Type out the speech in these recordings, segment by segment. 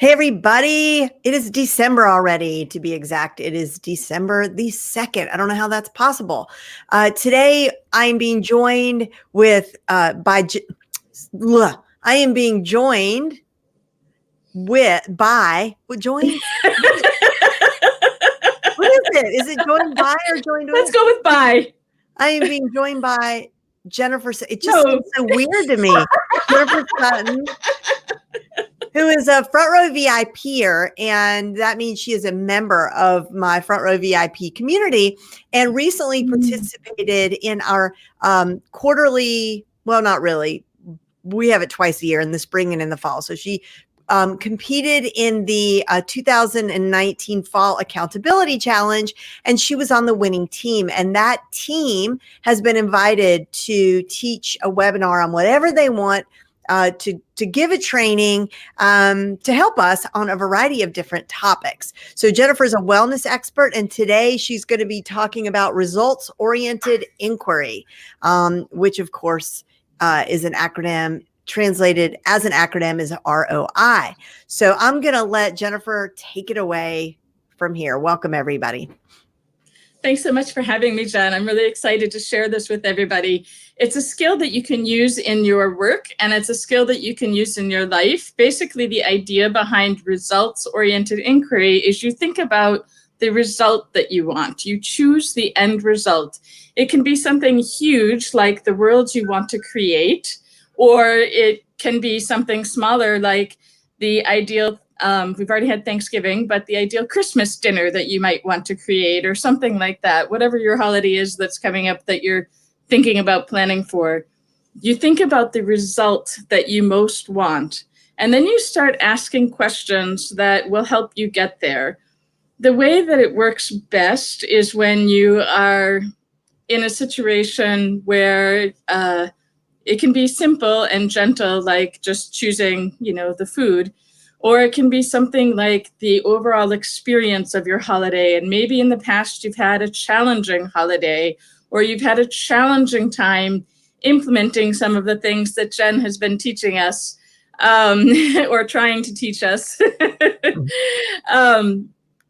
Hey, everybody. It is December already, to be exact. It is December the 2nd. I don't know how that's possible. Today, I am being joined with, I am being joined joined? What is it? Is it joined by or joined with? Let's go with by. I am being joined by Jennifer. It just No. seems so weird to me. Jennifer Sutton, who is a front row VIPer, and that means she is a member of my front row VIP community and recently participated in our quarterly, well, not really. We have it twice a year in the spring and in the fall. So she competed in the 2019 Fall Accountability Challenge, and she was on the winning team. And that team has been invited to teach a webinar on whatever they want, to give a training to help us on a variety of different topics. So Jennifer's a wellness expert, and today she's going to be talking about results-oriented inquiry, which of course is an acronym. Translated as an acronym is ROI. So I'm going to let Jennifer take it away from here. Welcome, everybody. Thanks so much for having me, Jen. I'm really excited to share this with everybody. It's a skill that you can use in your work, and it's a skill that you can use in your life. Basically, the idea behind results-oriented inquiry is you think about the result that you want. You choose the end result. It can be something huge, like the world you want to create, or it can be something smaller, like the ideal, we've already had Thanksgiving, but the ideal Christmas dinner that you might want to create, or something like that. Whatever your holiday is that's coming up that you're thinking about planning for, you think about the result that you most want, and then you start asking questions that will help you get there. The way that it works best is when you are in a situation where it can be simple and gentle, like just choosing, the food, or it can be something like the overall experience of your holiday. And maybe in the past you've had a challenging holiday, or you've had a challenging time implementing some of the things that Jen has been teaching us, or trying to teach us.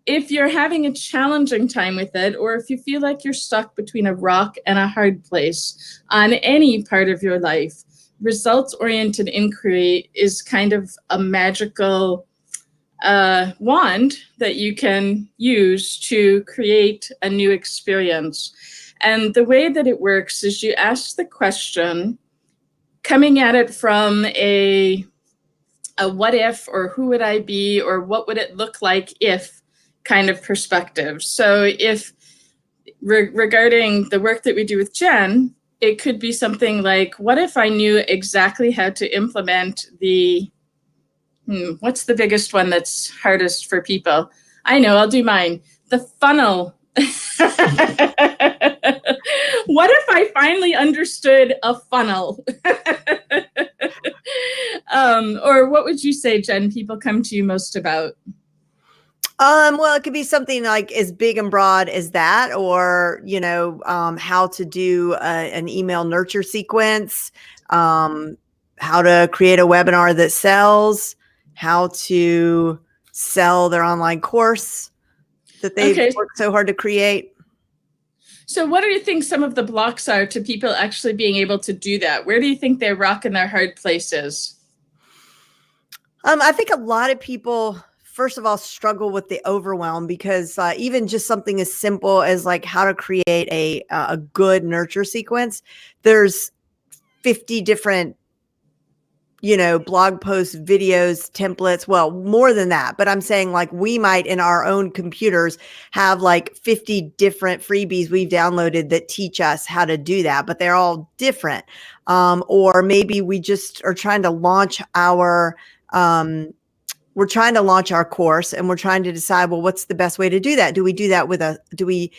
If you're having a challenging time with it, or if you feel like you're stuck between a rock and a hard place on any part of your life, results-oriented inquiry is kind of a magical wand that you can use to create a new experience. And the way that it works is you ask the question, coming at it from a what if, or who would I be, or what would it look like if kind of perspective. So if regarding the work that we do with Jen, it could be something like, what if I knew exactly how to implement the, what's the biggest one that's hardest for people? I know, I'll do mine. The funnel. What if I finally understood a funnel? Or what would you say, Jen, people come to you most about? Well, it could be something like as big and broad as that, or, how to do an email nurture sequence, how to create a webinar that sells, how to sell their online course that they've worked so hard to create. So what do you think some of the blocks are to people actually being able to do that? Where do you think they're rocking their hard places? I think a lot of people, first of all, struggle with the overwhelm, because even just something as simple as like how to create a good nurture sequence, there's 50 different, blog posts, videos, templates. Well, more than that, but I'm saying like we might in our own computers have like 50 different freebies we've downloaded that teach us how to do that, but they're all different. Or maybe we just are trying to launch our course, and we're trying to decide, well, what's the best way to do that? Do we do that with do we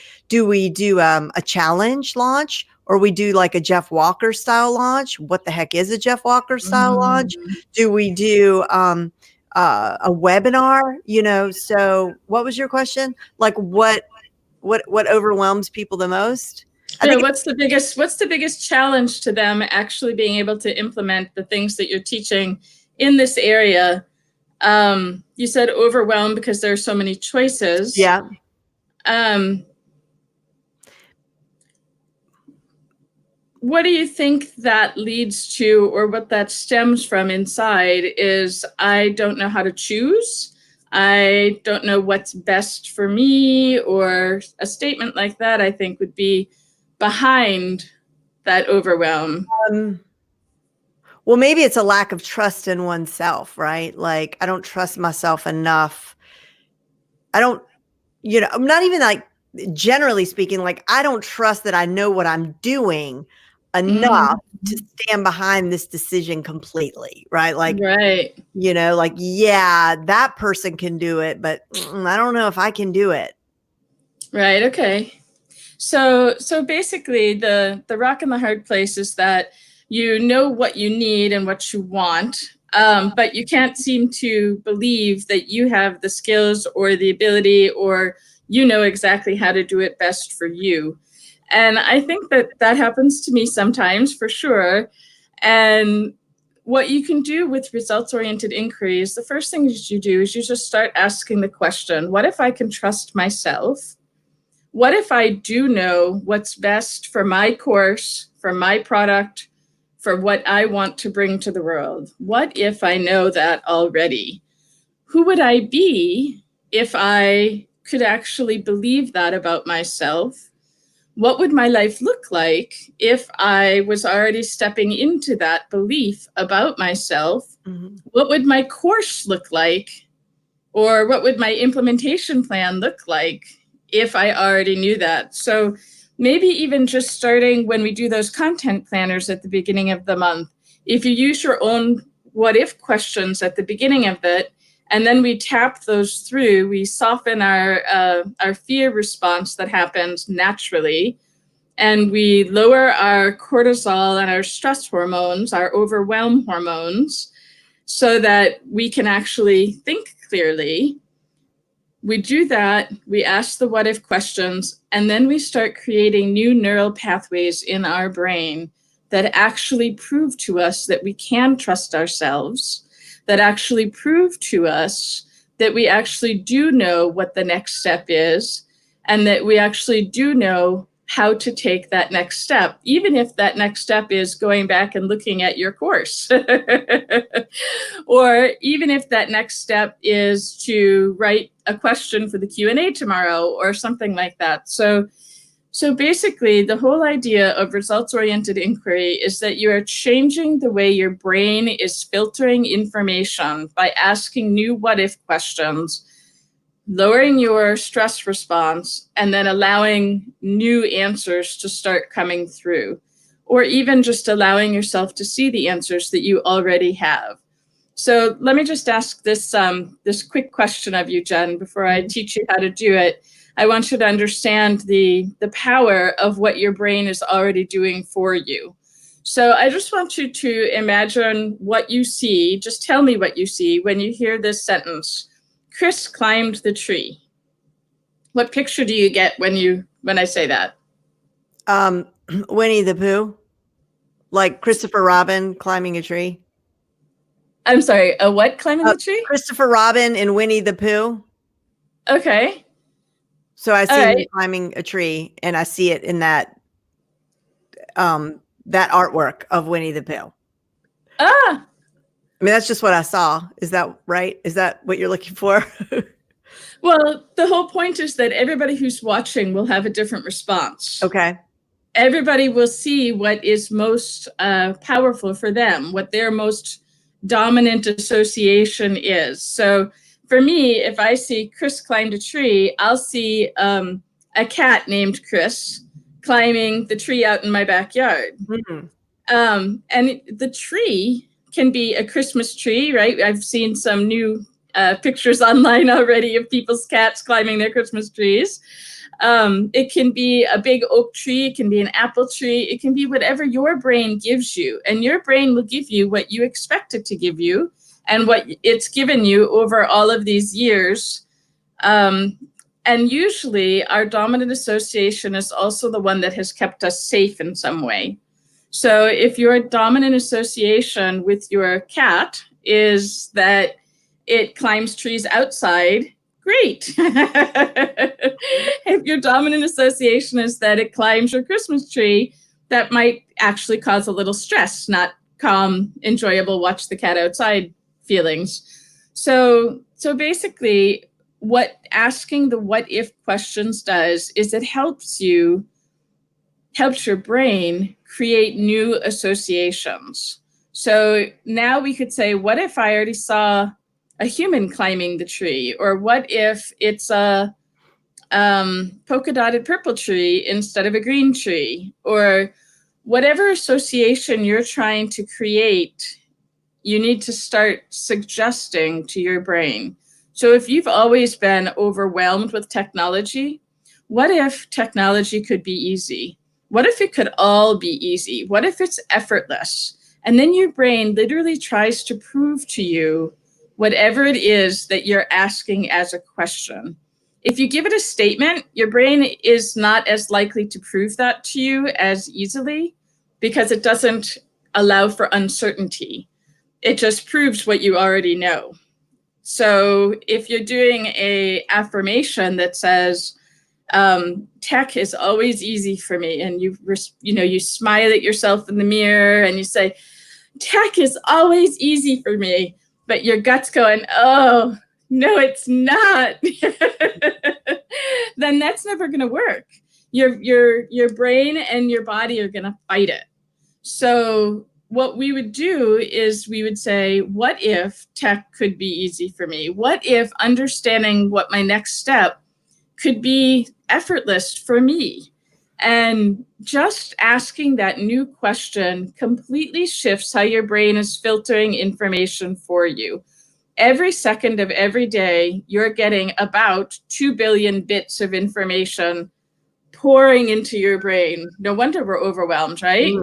do a challenge launch, or we do like a Jeff Walker style launch? What the heck is a Jeff Walker style launch? Do we do a webinar? So what was your question? Like what overwhelms people the most? What's the biggest challenge to them actually being able to implement the things that you're teaching in this area? You said overwhelmed because there are so many choices. Yeah. What do you think that leads to, or what that stems from inside is, I don't know how to choose. I don't know what's best for me, or a statement like that, I think, would be behind that overwhelm. Well, maybe it's a lack of trust in oneself, right? Like, I don't trust myself enough. I don't, I'm not even like, generally speaking, like, I don't trust that I know what I'm doing enough to stand behind this decision completely, right? Like, right. Like, yeah, that person can do it, but I don't know if I can do it. Right. Okay. So basically, the rock and the hard place is that you know what you need and what you want, but you can't seem to believe that you have the skills or the ability, or you know exactly how to do it best for you. And I think that happens to me sometimes, for sure. And what you can do with results-oriented inquiry is, the first thing that you do is you just start asking the question, what if I can trust myself? What if I do know what's best for my course, for my product, for what I want to bring to the world? What if I know that already? Who would I be if I could actually believe that about myself? What would my life look like if I was already stepping into that belief about myself? Mm-hmm. What would my course look like? Or what would my implementation plan look like if I already knew that? So maybe even just starting when we do those content planners at the beginning of the month, if you use your own what if questions at the beginning of it, and then we tap those through, we soften our fear response that happens naturally, and we lower our cortisol and our stress hormones, our overwhelm hormones, so that we can actually think clearly. We do that, we ask the what if questions, and then we start creating new neural pathways in our brain that actually prove to us that we can trust ourselves, that actually prove to us that we actually do know what the next step is, and that we actually do know how to take that next step, even if that next step is going back and looking at your course. Or even if that next step is to write a question for the Q&A tomorrow, or something like that. So basically, the whole idea of results-oriented inquiry is that you are changing the way your brain is filtering information by asking new what-if questions, lowering your stress response, and then allowing new answers to start coming through, or even just allowing yourself to see the answers that you already have. So let me just ask this quick question of you, Jen, before I teach you how to do it. I want you to understand the power of what your brain is already doing for you. So I just want you to imagine what you see. Just tell me what you see when you hear this sentence: Chris climbed the tree. What picture do you get when I say that? Winnie the Pooh, like Christopher Robin climbing a tree. I'm sorry, a what climbing the tree? Christopher Robin and Winnie the Pooh. Okay. So I see him climbing a tree, and I see it in that that artwork of Winnie the Pooh. Ah. I mean, that's just what I saw. Is that right? Is that what you're looking for? Well, the whole point is that everybody who's watching will have a different response. Okay. Everybody will see what is most powerful for them, what their most dominant association is. So for me, if I see Chris climbed a tree, I'll see a cat named Chris climbing the tree out in my backyard. Mm-hmm. And the tree can be a Christmas tree, right? I've seen some new pictures online already of people's cats climbing their Christmas trees. It can be a big oak tree. It can be an apple tree. It can be whatever your brain gives you. And your brain will give you what you expect it to give you and what it's given you over all of these years. And usually our dominant association is also the one that has kept us safe in some way. So if your dominant association with your cat is that it climbs trees outside, great. If your dominant association is that it climbs your Christmas tree, that might actually cause a little stress, not calm, enjoyable, watch the cat outside feelings. So basically, what asking the what if questions does is it helps your brain create new associations. So now we could say, what if I already saw a human climbing the tree? Or what if it's a polka dotted purple tree instead of a green tree? Or whatever association you're trying to create, you need to start suggesting to your brain. So if you've always been overwhelmed with technology, what if technology could be easy? What if it could all be easy? What if it's effortless? And then your brain literally tries to prove to you whatever it is that you're asking as a question. If you give it a statement, your brain is not as likely to prove that to you as easily because it doesn't allow for uncertainty. It just proves what you already know. So if you're doing an affirmation that says, tech is always easy for me, and you smile at yourself in the mirror and you say, tech is always easy for me, but your gut's going, oh, no, it's not. Then that's never going to work. Your brain and your body are going to fight it. So what we would do is we would say, what if tech could be easy for me? What if understanding what my next step could be effortless for me? And just asking that new question completely shifts how your brain is filtering information for you. Every second of every day, you're getting about 2 billion bits of information pouring into your brain. No wonder we're overwhelmed, right?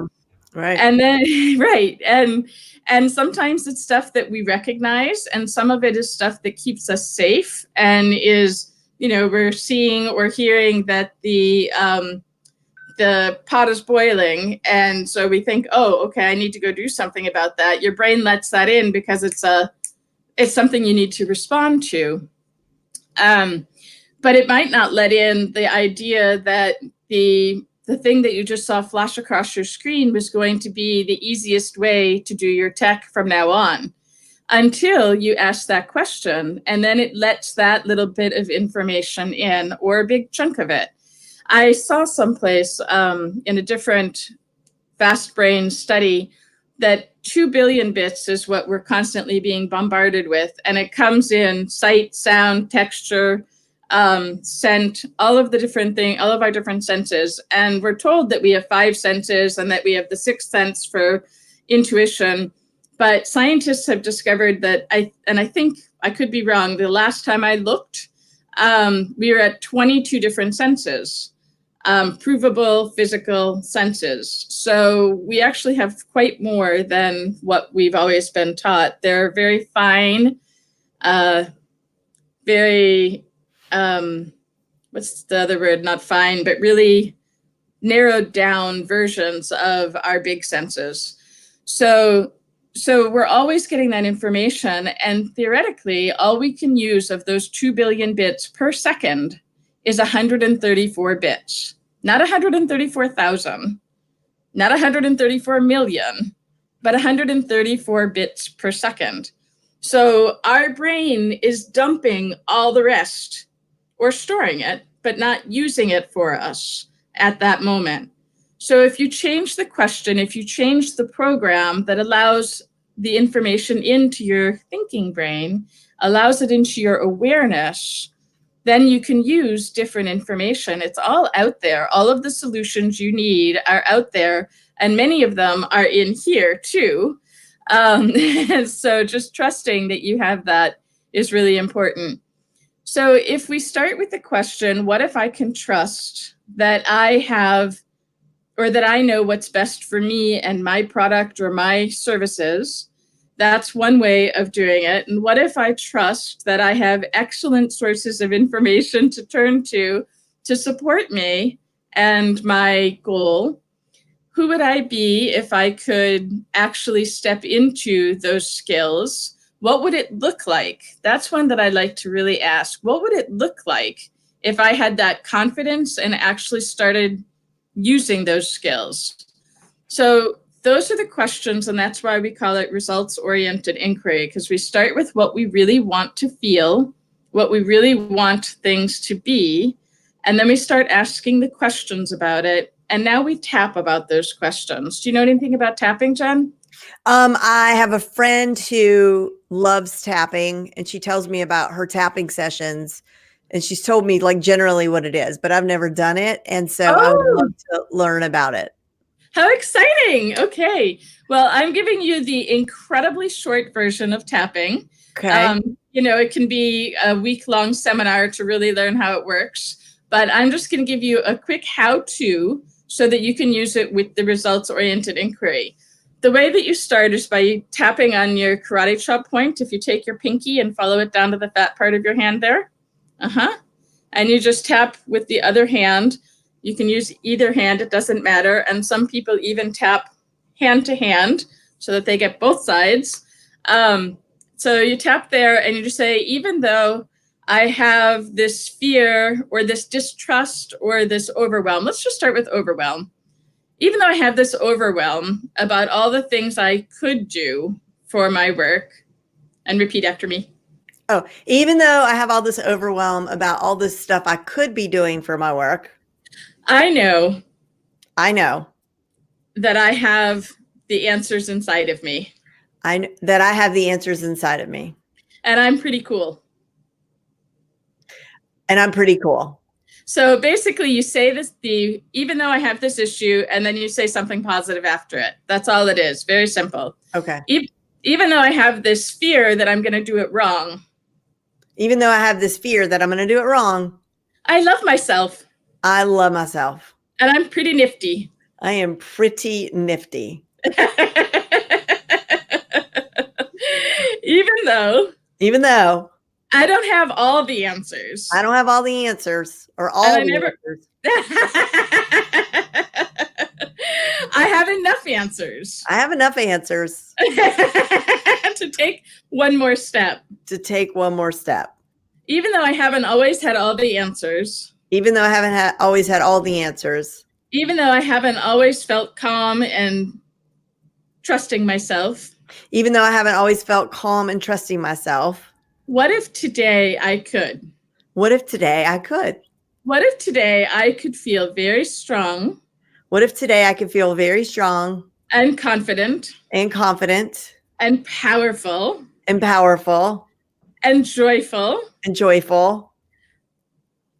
Right. And then, right. And sometimes it's stuff that we recognize, and some of it is stuff that keeps us safe and is, we're seeing or hearing that the pot is boiling. And so we think, oh, okay, I need to go do something about that. Your brain lets that in because it's something you need to respond to. But it might not let in the idea that the thing that you just saw flash across your screen was going to be the easiest way to do your tech from now on, until you ask that question, and then it lets that little bit of information in, or a big chunk of it. I saw someplace in a different fast brain study that 2 billion bits is what we're constantly being bombarded with, and it comes in sight, sound, texture, scent, all of our different senses. And we're told that we have 5 senses and that we have the 6th sense for intuition. But scientists have discovered that, I think I could be wrong, the last time I looked, we were at 22 different senses, provable physical senses. So we actually have quite more than what we've always been taught. They're very fine, very what's the other word? Not fine, but really narrowed down versions of our big senses. So we're always getting that information, and theoretically, all we can use of those 2 billion bits per second is 134 bits, not 134,000, not 134 million, but 134 bits per second. So our brain is dumping all the rest, or storing it, but not using it for us at that moment. So if you change the question, if you change the program that allows the information into your thinking brain, allows it into your awareness, then you can use different information. It's all out there. All of the solutions you need are out there, and many of them are in here too. So just trusting that you have that is really important. So if we start with the question, what if I can trust that I have, or that I know what's best for me and my product or my services? That's one way of doing it. And what if I trust that I have excellent sources of information to turn to support me and my goal? Who would I be if I could actually step into those skills What would it look like? That's one that I like to really ask. What would it look like if I had that confidence and actually started using those skills? So those are the questions, and that's why we call it results-oriented inquiry, because we start with what we really want to feel, what we really want things to be, and then we start asking the questions about it, and now we tap about those questions. Do you know anything about tapping, Jen? I have a friend who loves tapping, and she tells me about her tapping sessions, and she's told me like generally what it is, but I've never done it. And so I would love to learn about it. How exciting. Okay. Well, I'm giving you the incredibly short version of tapping. Okay. It can be a week-long seminar to really learn how it works, but I'm just going to give you a quick how-to so that you can use it with the results-oriented inquiry. The way that you start is by tapping on your karate chop point. If you take your pinky and follow it down to the fat part of your hand there. And you just tap with the other hand. You can use either hand, it doesn't matter. And some people even tap hand to hand so that they get both sides. So you tap there and you just say, even though I have this fear or this distrust or this overwhelm, let's just start with overwhelm. Even though I have this overwhelm about all the things I could do for my work, and repeat after me. Oh, even though I have all this overwhelm about all this stuff I could be doing for my work, I know that I have the answers inside of me. That I have the answers inside of me. And I'm pretty cool. And I'm pretty cool. So basically you say this, even though I have this issue, and then you say something positive after it. That's all it is. Very simple. Okay. Even though I have this fear that I'm going to do it wrong. Even though I have this fear that I'm going to do it wrong. I love myself. I love myself. And I'm pretty nifty. I am pretty nifty. Even though I don't have all the answers. I don't have all the answers or all the answers. I have enough answers. I have enough answers to take one more step. Even though I haven't always had all the answers. Even though I haven't always had all the answers. Even though I haven't always felt calm and trusting myself. Even though I haven't always felt calm and trusting myself. What if today I could? What if today I could? What if today I could feel very strong? What if today I could feel very strong and confident and powerful and joyful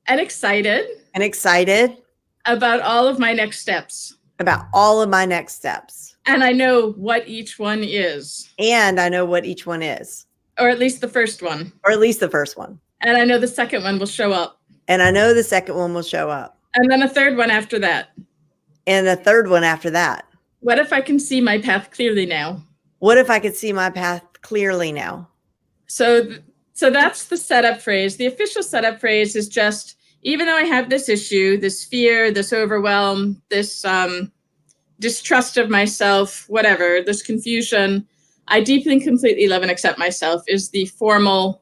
and excited about all of my next steps? And I know what each one is. Or at least the first one. And I know the second one will show up. And then a third one after that. What if I can see my path clearly now? So that's the setup phrase. The official setup phrase is just, even though I have this issue, this fear, this overwhelm, this distrust of myself, whatever, this confusion, I deeply and completely love and accept myself is the formal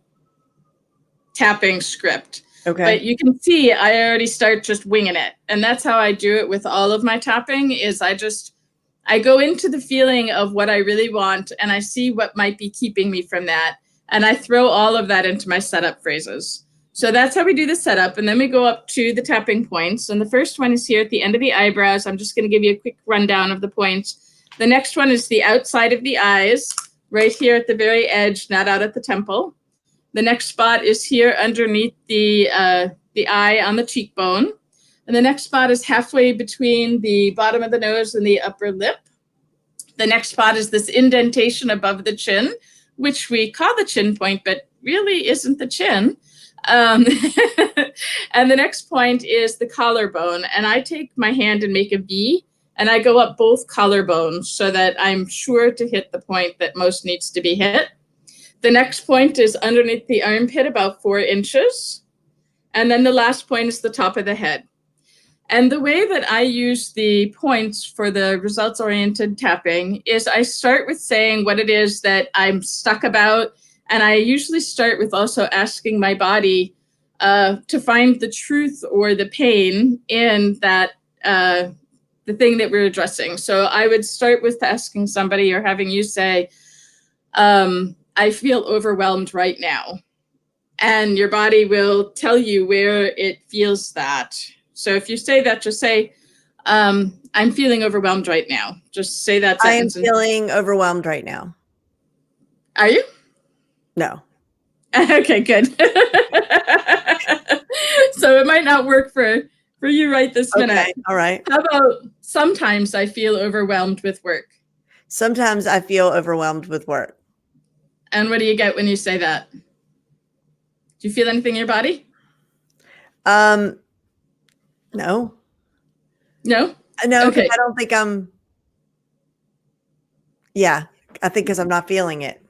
tapping script. Okay. But you can see I already start just winging it. And that's how I do it with all of my tapping is I go into the feeling of what I really want and I see what might be keeping me from that. And I throw all of that into my setup phrases. So that's how we do the setup. And then we go up to the tapping points. And the first one is here at the end of the eyebrows. I'm just going to give you a quick rundown of the points. The next one is the outside of the eyes, right here at the very edge, not out at the temple. The next spot is here underneath the eye on the cheekbone. And the next spot is halfway between the bottom of the nose and the upper lip. The next spot is this indentation above the chin, which we call the chin point, but really isn't the chin. And the next point is the collarbone. And I take my hand and make a V, and I go up both collarbones so that I'm sure to hit the point that most needs to be hit. The next point is underneath the armpit, about 4 inches. And then the last point is the top of the head. And the way that I use the points for the results-oriented tapping is I start with saying what it is that I'm stuck about, And I usually start with also asking my body to find the truth or the pain in that the thing that we're addressing. So I would start with asking somebody or having you say, I feel overwhelmed right now. And your body will tell you where it feels that. So if you say that, just say, I'm feeling overwhelmed right now. Just say that sentence. I am feeling overwhelmed right now. Are you? No. Okay, good. So it might not work for you right this minute. Okay, all right. How about sometimes I feel overwhelmed with work? Sometimes I feel overwhelmed with work. And what do you get when you say that? Do you feel anything in your body? No. No? No, because Okay. I don't think I'm. Yeah, I think because I'm not feeling it.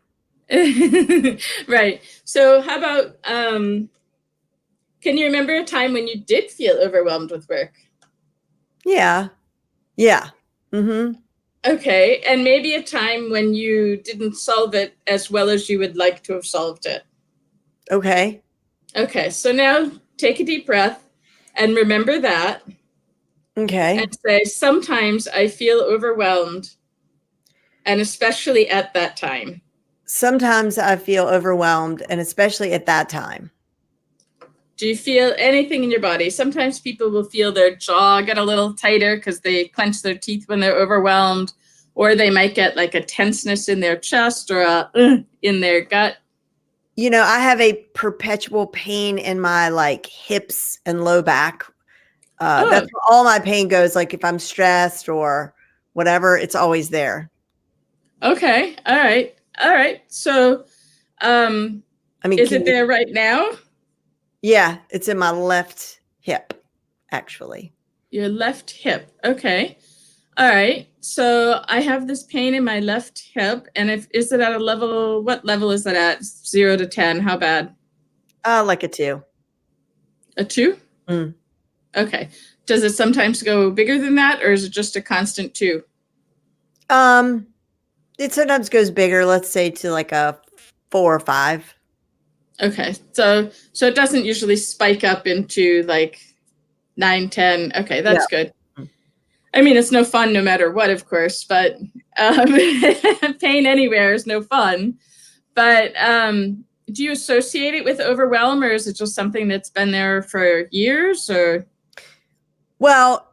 Right. So how about, can you remember a time when you did feel overwhelmed with work? Yeah. Yeah. Mm-hmm. Okay. And maybe a time when you didn't solve it as well as you would like to have solved it. Okay. Okay. So now take a deep breath and remember that. Okay. And say, sometimes I feel overwhelmed, and especially at that time. Sometimes I feel overwhelmed, and especially at that time. Do you feel anything in your body? Sometimes people will feel their jaw get a little tighter because they clench their teeth when they're overwhelmed, or they might get like a tenseness in their chest or in their gut. You know, I have a perpetual pain in my like hips and low back. That's where all my pain goes. Like if I'm stressed or whatever, it's always there. Okay. All right. All right. So, I mean, is it there right now? Yeah, it's in my left hip, actually. Your left hip. Okay. All right. So I have this pain in my left hip. And is it at a level, what level is that at? 0 to 10. How bad? Like a 2. A 2? Mm. Okay. Does it sometimes go bigger than that, or is it just a constant 2? It sometimes goes bigger, let's say to like a 4 or 5. Okay. So it doesn't usually spike up into like 9, 10. Okay, that's good. I mean, it's no fun no matter what, of course, but pain anywhere is no fun. But do you associate it with overwhelm, or is it just something that's been there for years? Or well,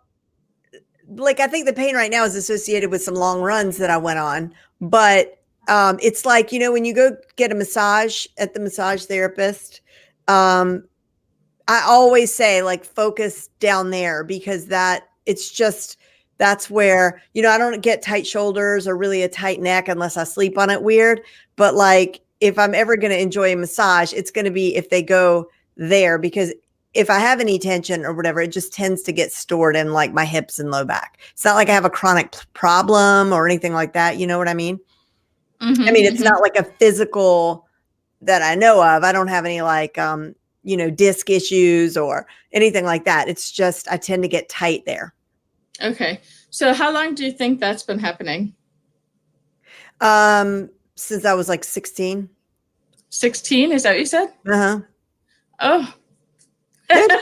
like I think the pain right now is associated with some long runs that I went on, but it's like, you know, when you go get a massage at the massage therapist, I always say like focus down there, because that's where, you know, I don't get tight shoulders or really a tight neck unless I sleep on it weird. But like, if I'm ever going to enjoy a massage, it's going to be if they go there, because if I have any tension or whatever, it just tends to get stored in like my hips and low back. It's not like I have a chronic problem or anything like that. You know what I mean? mm-hmm, I mean, it's not like a physical that I know of. I don't have any like, you know, disc issues or anything like that. It's just, I tend to get tight there. Okay. So how long do you think that's been happening? Since I was like 16. 16, is that what you said? Uh-huh. Oh. Doesn't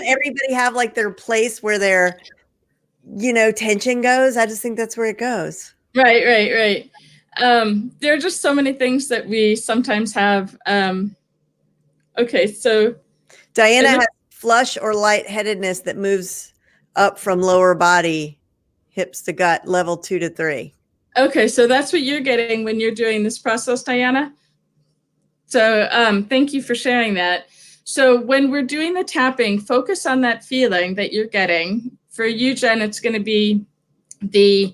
everybody have like their place where their, you know, tension goes? I just think that's where it goes. Right. There are just so many things that we sometimes have. Okay, so Diana has flush or lightheadedness that moves up from lower body, hips to gut, level 2 to 3. Okay, so that's what you're getting when you're doing this process, Diana. So thank you for sharing that. So when we're doing the tapping, focus on that feeling that you're getting. For you, Jen, it's going to be the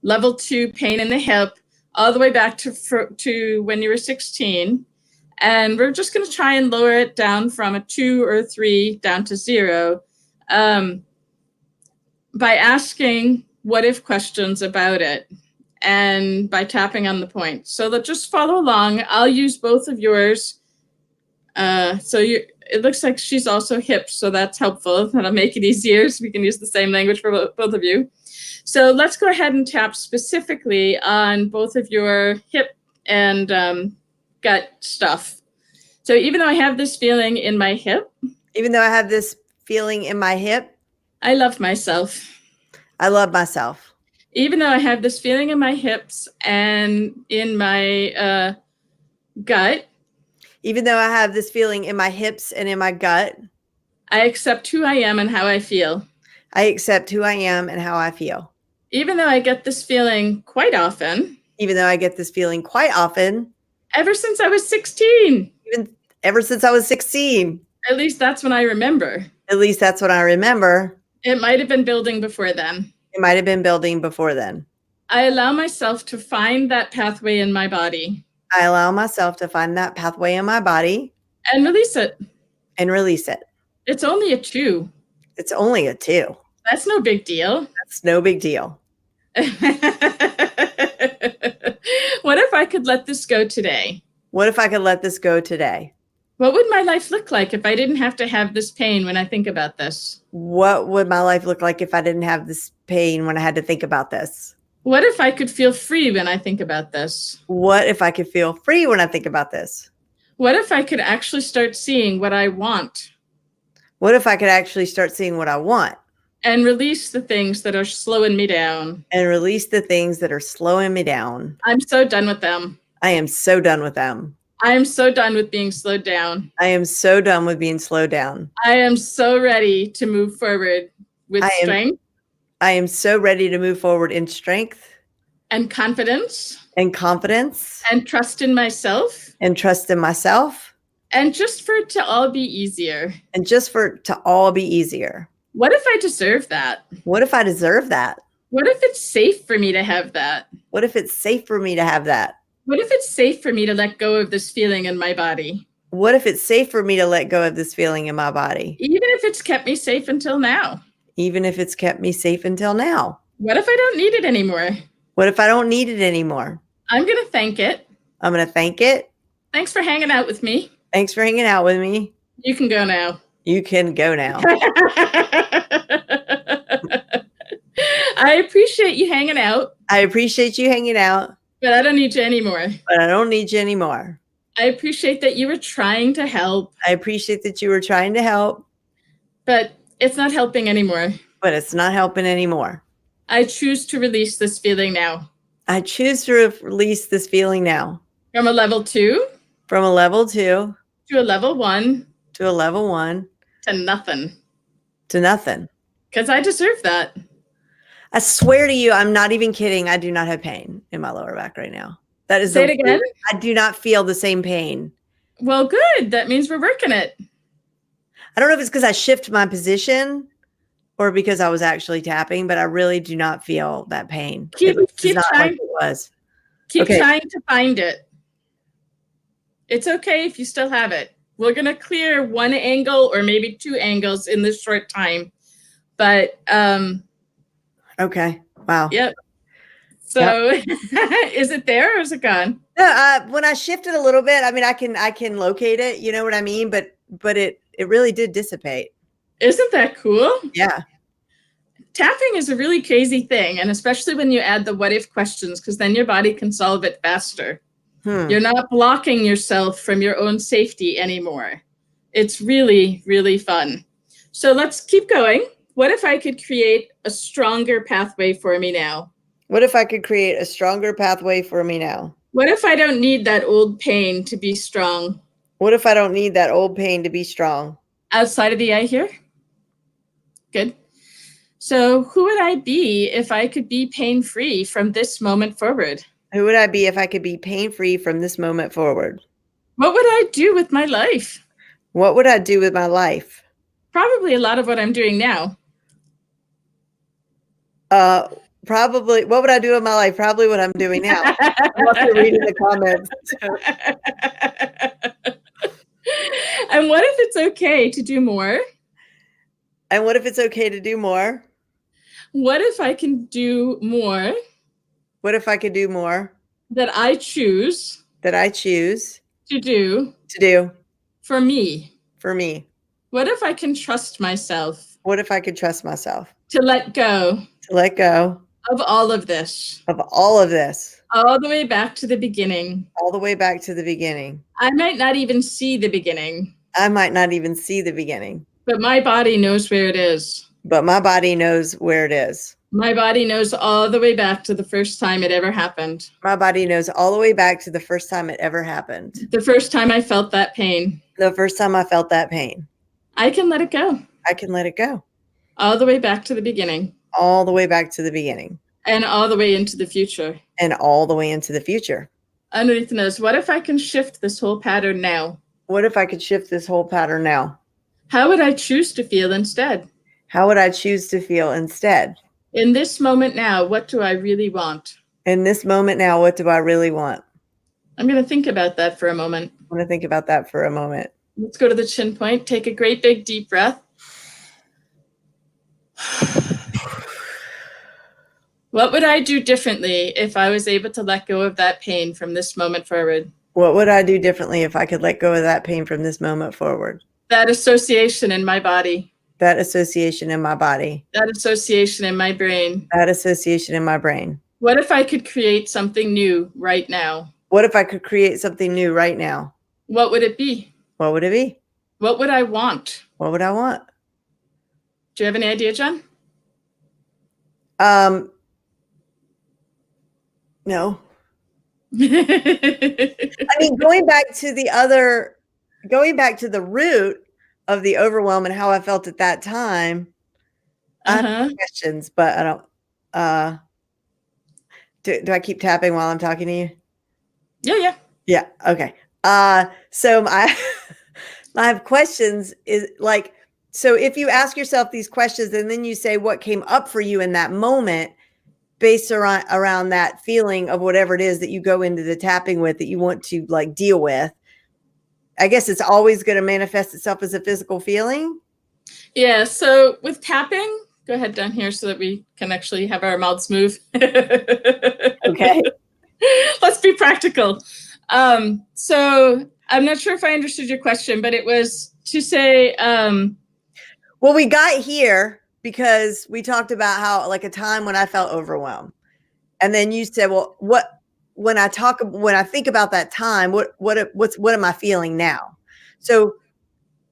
level 2 pain in the hip all the way back to when you were 16. And we're just going to try and lower it down from a 2 or 3 down to 0 by asking what if questions about it and by tapping on the point. So let's just follow along. I'll use both of yours. It looks like she's also hip, so that's helpful. That'll make it easier so we can use the same language for both of you. So let's go ahead and tap specifically on both of your hip and gut stuff. So even though I have this feeling in my hip, even though I have this feeling in my hip, I love myself. I love myself. Even though I have this feeling in my hips and in my gut, even though I have this feeling in my hips and in my gut, I accept who I am and how I feel. I accept who I am and how I feel. Even though I get this feeling quite often. Even though I get this feeling quite often. Ever since I was 16. Even ever since I was 16. At least that's when I remember. At least that's what I remember. It might have been building before then. It might have been building before then. I allow myself to find that pathway in my body. I allow myself to find that pathway in my body. And release it. And release it. It's only a 2. It's only a 2. That's no big deal. That's no big deal. What if I could let this go today? What if I could let this go today? What would my life look like if I didn't have to have this pain when I think about this? What would my life look like if I didn't have this pain when I had to think about this? What if I could feel free when I think about this? What if I could feel free when I think about this? What if I could actually start seeing what I want? What if I could actually start seeing what I want? And release the things that are slowing me down. And release the things that are slowing me down. I'm so done with them. I am so done with them. I am so done with being slowed down. I am so done with being slowed down. I am so ready to move forward with strength. I am so ready to move forward in strength. And confidence. And confidence. And trust in myself. And trust in myself. And just for it to all be easier. And just for it to all be easier. What if I deserve that? What if I deserve that? What if it's safe for me to have that? What if it's safe for me to have that? What if it's safe for me to let go of this feeling in my body? What if it's safe for me to let go of this feeling in my body? Even if it's kept me safe until now. Even if it's kept me safe until now. What if I don't need it anymore? What if I don't need it anymore? I'm going to thank it. I'm going to thank it. Thanks for hanging out with me. Thanks for hanging out with me. You can go now. You can go now. I appreciate you hanging out. I appreciate you hanging out. But I don't need you anymore. But I don't need you anymore. I appreciate that you were trying to help. I appreciate that you were trying to help. But it's not helping anymore. But it's not helping anymore. I choose to release this feeling now. I choose to release this feeling now. From a level 2. From a level 2. To a level 1. To a level 1. To nothing. To nothing. Because I deserve that. I swear to you, I'm not even kidding. I do not have pain in my lower back right now. That is Say it again. I do not feel the same pain. Well, good. That means we're working it. I don't know if it's because I shift my position or because I was actually tapping, but I really do not feel that pain. Keep not trying. like it was. Keep trying to find it. It's okay if you still have it. We're going to clear one angle or maybe 2 angles in this short time. But okay. Wow. Yep. So yep. Is it there or is it gone? No, when I shifted a little bit, I mean, I can locate it. You know what I mean? But it really did dissipate. Isn't that cool? Yeah. Tapping is a really crazy thing. And especially when you add the what if questions, because then your body can solve it faster. You're not blocking yourself from your own safety anymore. It's really, really fun. So let's keep going. What if I could create a stronger pathway for me now? What if I could create a stronger pathway for me now? What if I don't need that old pain to be strong? What if I don't need that old pain to be strong? Outside of the eye here? Good. So who would I be if I could be pain-free from this moment forward? Who would I be if I could be pain-free from this moment forward? What would I do with my life? What would I do with my life? Probably a lot of what I'm doing now. Probably, what would I do with my life? Probably what I'm doing now. I'm also reading the comments. And what if it's okay to do more? And what if it's okay to do more? What if I can do more? What if I could do more? That I choose. That I choose. To do. To do. For me. For me. What if I can trust myself? What if I could trust myself? To let go. To let go. Of all of this. Of all of this. All the way back to the beginning. All the way back to the beginning. I might not even see the beginning. I might not even see the beginning. But my body knows where it is. But my body knows where it is. My body knows all the way back to the first time it ever happened. My body knows all the way back to the first time it ever happened. The first time I felt that pain. The first time I felt that pain. I can let it go. I can let it go. All the way back to the beginning. All the way back to the beginning. And all the way into the future. And all the way into the future. Underneath the nose, what if I can shift this whole pattern now? What if I could shift this whole pattern now? How would I choose to feel instead? How would I choose to feel instead? In this moment now, what do I really want? In this moment now, what do I really want? I'm going to think about that for a moment. I'm going to think about that for a moment. Let's go to the chin point. Take a great big deep breath. What would I do differently if I was able to let go of that pain from this moment forward? What would I do differently if I could let go of that pain from this moment forward? That association in my body. That association in my body. That association in my brain. That association in my brain. What if I could create something new right now? What if I could create something new right now? What would it be? What would it be? What would I want? What would I want? Do you have any idea, John? No. I mean, going back to the root of the overwhelm and how I felt at that time, I have questions, but I don't, do I keep tapping while I'm talking to you? Yeah. Yeah. Okay. So I have questions is like, so if you ask yourself these questions and then you say what came up for you in that moment, based around that feeling of whatever it is that you go into the tapping with that you want to like deal with, I guess it's always going to manifest itself as a physical feeling. Yeah. So with tapping, go ahead down here so that we can actually have our mouths move. Okay. Let's be practical. So I'm not sure if I understood your question, but it was to say, well, we got here because we talked about how like a time when I felt overwhelmed. And then you said, well, when I think about that time, what am I feeling now? So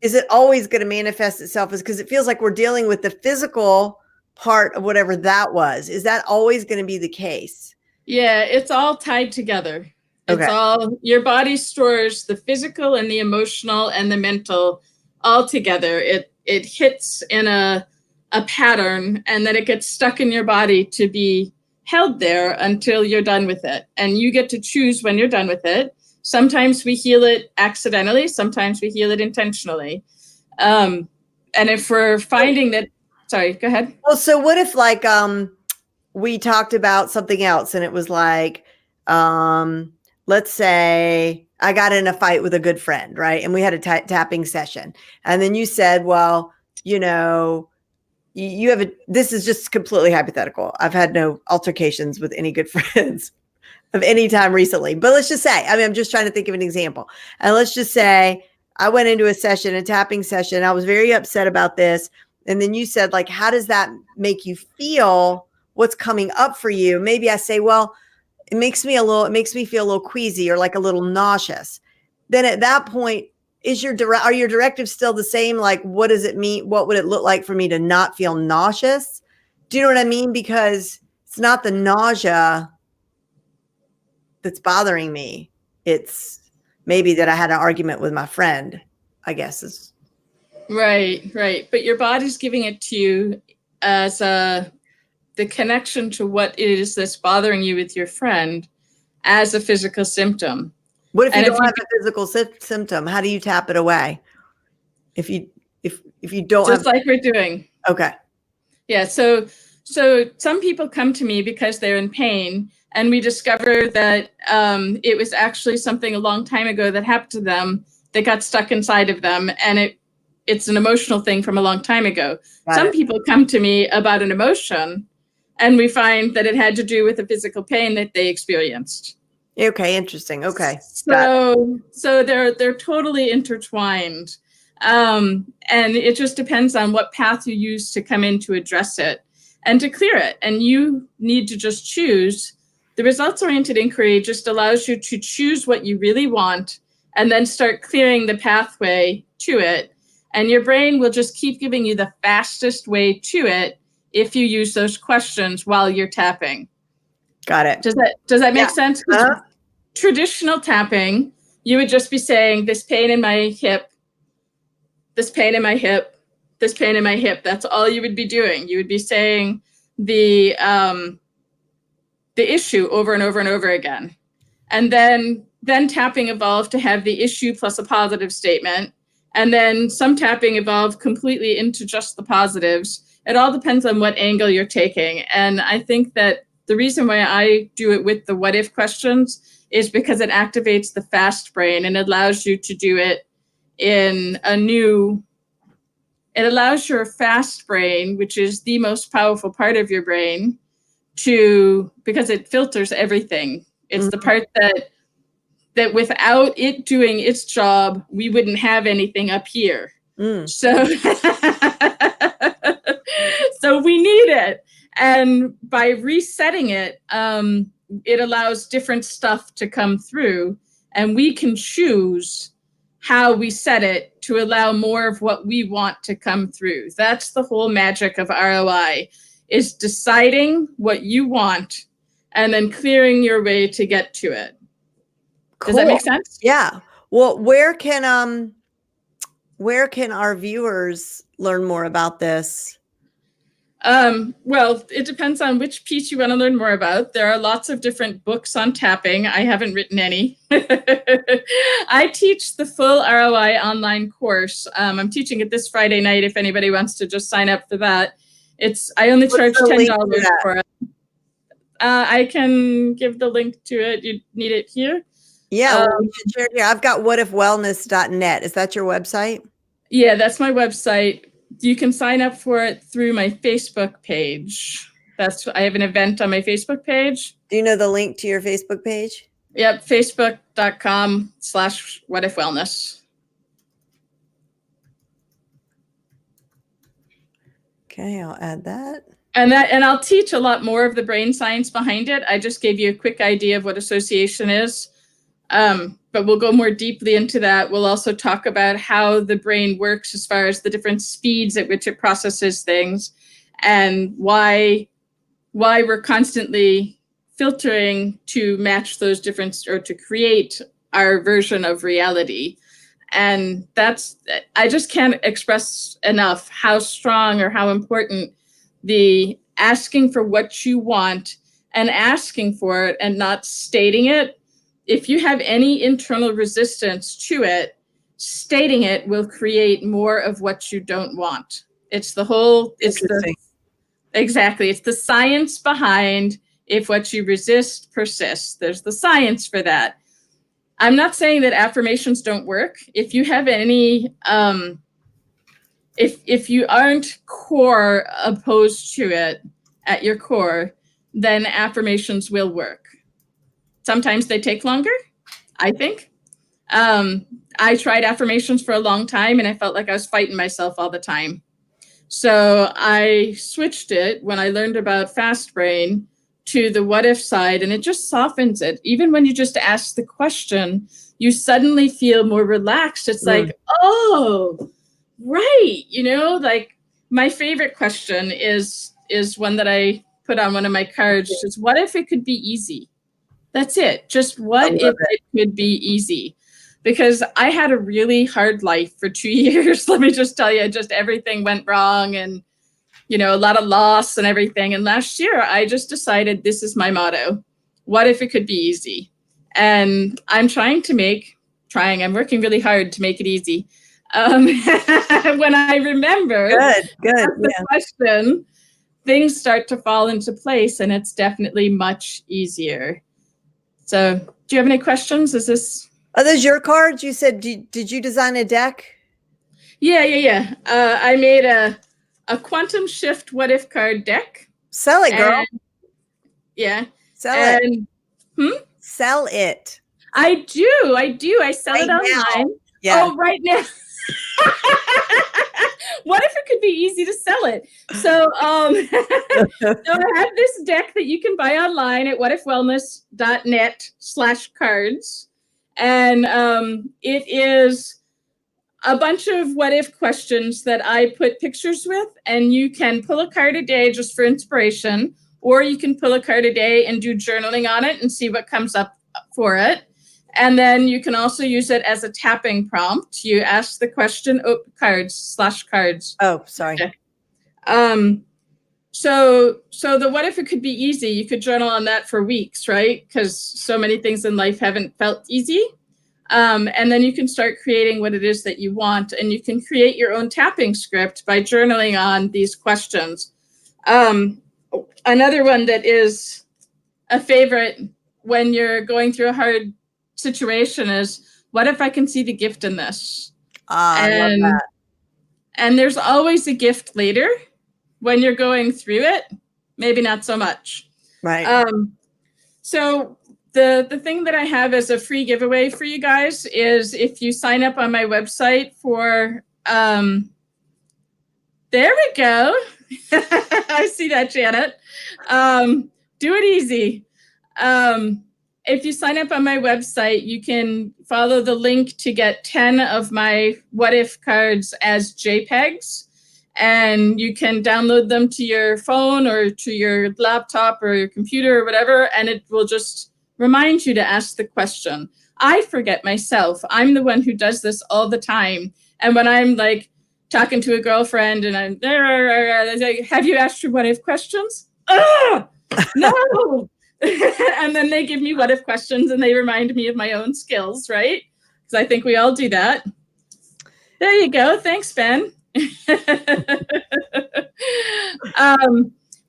is it always going to manifest itself as, because it feels like we're dealing with the physical part of whatever that was. Is that always going to be the case? Yeah, it's all tied together. Okay. It's all, your body stores the physical and the emotional and the mental all together. It hits in a pattern, and then it gets stuck in your body to be held there until you're done with it. And you get to choose when you're done with it. Sometimes we heal it accidentally. Sometimes we heal it intentionally. And if we're finding that, sorry, go ahead. Well, so what if like, we talked about something else and it was like, let's say I got in a fight with a good friend, right? And we had a tapping session. And then you said, well, you know, you have this is just completely hypothetical. I've had no altercations with any good friends of any time recently, but let's just say, I mean, I'm just trying to think of an example. And let's just say I went into a tapping session. I was very upset about this. And then you said, like, how does that make you feel? What's coming up for you? Maybe I say, well, it makes me feel a little queasy or like a little nauseous. Then at that point, are your directives still the same? Like, what does it mean? What would it look like for me to not feel nauseous? Do you know what I mean? Because it's not the nausea that's bothering me. It's maybe that I had an argument with my friend, I guess is. Right. But your body's giving it to you as the connection to what it is that's bothering you with your friend as a physical symptom. What if you don't have a physical symptom? How do you tap it away? If you don't just like we're doing. Okay. Yeah. So some people come to me because they're in pain, and we discover that it was actually something a long time ago that happened to them that got stuck inside of them, and it's an emotional thing from a long time ago. Some people come to me about an emotion, and we find that it had to do with a physical pain that they experienced. Okay, interesting. Okay. So they're totally intertwined. And it just depends on what path you use to come in to address it and to clear it. And you need to just choose The results-oriented inquiry just allows you to choose what you really want and then start clearing the pathway to it. And your brain will just keep giving you the fastest way to it if you use those questions while you're tapping. Got it. Does that make sense? Traditional tapping, you would just be saying, this pain in my hip, this pain in my hip, this pain in my hip. That's all you would be doing. You would be saying the issue over and over and over again. And then tapping evolved to have the issue plus a positive statement. And then some tapping evolved completely into just the positives. It all depends on what angle you're taking. And I think that the reason why I do it with the what if questions is because it activates the fast brain and allows you to do it in it allows your fast brain, which is the most powerful part of your brain, because it filters everything. It's the part that without it doing its job, we wouldn't have anything up here. So, so we need it. And by resetting it, it allows different stuff to come through, and we can choose how we set it to allow more of what we want to come through. That's the whole magic of ROI, is deciding what you want and then clearing your way to get to it. Cool. Does that make sense? Yeah. Well, where can our viewers learn more about this? Well, it depends on which piece you want to learn more about. There are lots of different books on tapping. I haven't written any. I teach the full ROI online course. I'm teaching it this Friday night if anybody wants to just sign up for that. I only charge $10 for it. I can give the link to it. You need it here? Yeah, share here. I've got whatifwellness.net. Is that your website? Yeah, that's my website. You can sign up for it through my Facebook page. I have an event on my Facebook page. Do you know the link to your Facebook page? Yep, facebook.com/whatifwellness. Okay, I'll add that. And I'll teach a lot more of the brain science behind it. I just gave you a quick idea of what association is. But we'll go more deeply into that. We'll also talk about how the brain works as far as the different speeds at which it processes things, and why we're constantly filtering to match those different, or to create our version of reality. And I just can't express enough how strong or how important the asking for what you want and asking for it and not stating it. If you have any internal resistance to it, stating it will create more of what you don't want. Exactly. It's the science behind if what you resist persists. There's the science for that. I'm not saying that affirmations don't work. If you have any, if you aren't core opposed to it at your core, then affirmations will work. Sometimes they take longer, I think. I tried affirmations for a long time and I felt like I was fighting myself all the time. So I switched it when I learned about Fast Brain to the what if side, and it just softens it. Even when you just ask the question, you suddenly feel more relaxed. It's like, oh, right. Like my favorite question is one that I put on one of my cards, which is, what if it could be easy? That's it. Just what if it could be easy? Because I had a really hard life for 2 years. Let me just tell you, just everything went wrong, and, a lot of loss and everything. And last year I just decided this is my motto. What if it could be easy? And I'm I'm working really hard to make it easy. When I remember the question, things start to fall into place, and it's definitely much easier. So do you have any questions? Are those your cards? You said, did you design a deck? Yeah. I made a quantum shift what if card deck. Sell it, girl. Yeah. Sell it. Sell it. I do. I sell it online. Yeah. Oh, right now. What if it could be easy to sell it? So, so I have this deck that you can buy online at whatifwellness.net/cards. And it is a bunch of what if questions that I put pictures with, and you can pull a card a day just for inspiration, or you can pull a card a day and do journaling on it and see what comes up for it. And then you can also use it as a tapping prompt. You ask the question, cards. Oh, sorry. Okay. So the what if it could be easy, you could journal on that for weeks, right? Because so many things in life haven't felt easy. And then you can start creating what it is that you want, and you can create your own tapping script by journaling on these questions. Another one that is a favorite when you're going through a hard situation is, what if I can see the gift in this? I love that. And there's always a gift later when you're going through it, maybe not so much. Right. So the thing that I have as a free giveaway for you guys is if you sign up on my website for, there we go. I see that, Janet. Do it easy. If you sign up on my website, you can follow the link to get 10 of my what if cards as JPEGs. And you can download them to your phone or to your laptop or your computer or whatever, and it will just remind you to ask the question. I forget myself. I'm the one who does this all the time. And when I'm like talking to a girlfriend and I'm like, have you asked your what if questions? No. And then they give me what if questions and they remind me of my own skills, right? Because I think we all do that. There you go. Thanks, Ben.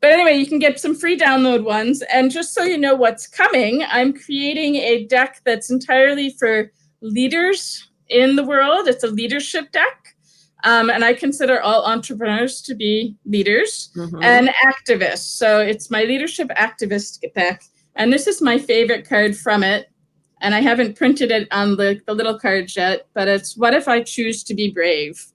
But anyway, you can get some free download ones. And just so you know what's coming, I'm creating a deck that's entirely for leaders in the world. It's a leadership deck. And I consider all entrepreneurs to be leaders and activists. So it's my leadership activist deck. And this is my favorite card from it. And I haven't printed it on the little cards yet, but it's what if I choose to be brave?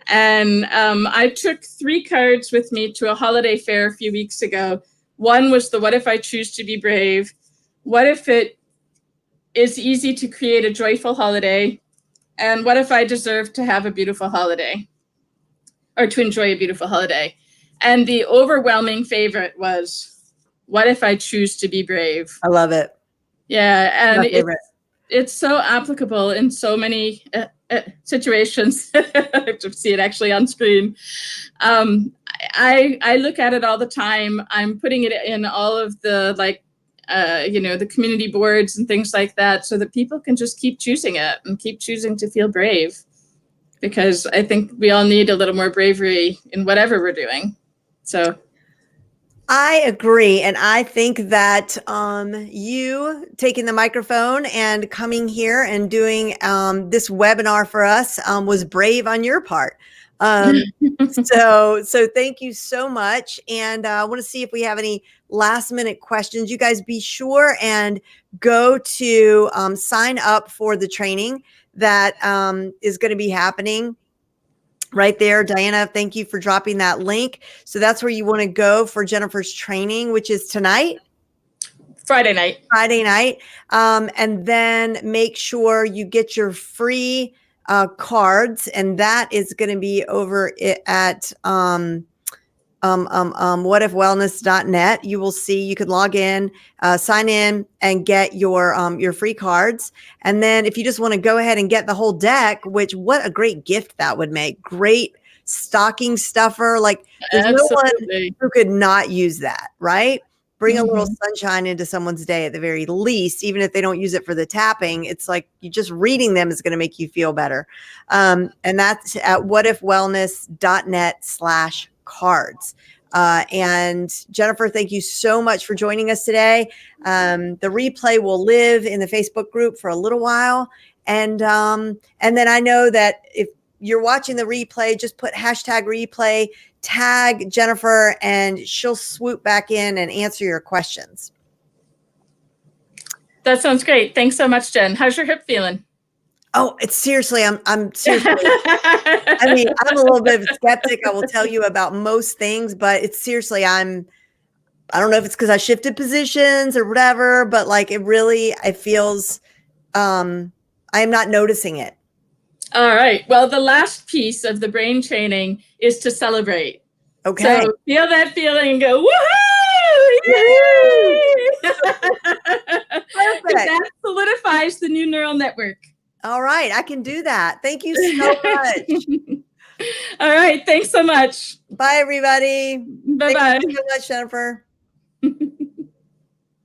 And I took 3 cards with me to a holiday fair a few weeks ago. One was the what if I choose to be brave? What if it is easy to create a joyful holiday? And what if I deserve to have a beautiful holiday or to enjoy a beautiful holiday? And the overwhelming favorite was, what if I choose to be brave? I love it. Yeah. And it's so applicable in so many situations. I have to see it actually on screen. I look at it all the time. I'm putting it in all of the the community boards and things like that, so that people can just keep choosing it and keep choosing to feel brave. Because I think we all need a little more bravery in whatever we're doing. So I agree. And I think that you taking the microphone and coming here and doing this webinar for us was brave on your part. So thank you so much. And I want to see if we have any last minute questions. You guys be sure and go to sign up for the training that is going to be happening right there. Diana, thank you for dropping that link. So that's where you want to go for Jennifer's training, which is tonight. Friday night. And then make sure you get your free cards, and that is going to be over at whatifwellness.net. You will see, you could log in, sign in, and get your free cards. And then if you just want to go ahead and get the whole deck, which what a great gift that would make. Great stocking stuffer. Like there's no one who could not use that, right? Bring a little sunshine into someone's day at the very least, even if they don't use it for the tapping. It's like you just reading them is going to make you feel better. And that's at whatifwellness.net/cards. And Jennifer, thank you so much for joining us today. The replay will live in the Facebook group for a little while. And then I know that if you're watching the replay, just put #replay, tag Jennifer, and she'll swoop back in and answer your questions. That sounds great. Thanks so much, Jen. How's your hip feeling? Oh, it's seriously, I'm seriously, I mean, I'm a little bit of a skeptic, I will tell you about most things, but it's seriously, I don't know if it's because I shifted positions or whatever, but like it feels, I am not noticing it. All right. Well, the last piece of the brain training is to celebrate. Okay. So feel that feeling and go, woohoo! Yay! Perfect. That solidifies the new neural network. All right. I can do that. Thank you so much. All right. Thanks so much. Bye, everybody. Bye-bye. Thank you so much, Jennifer.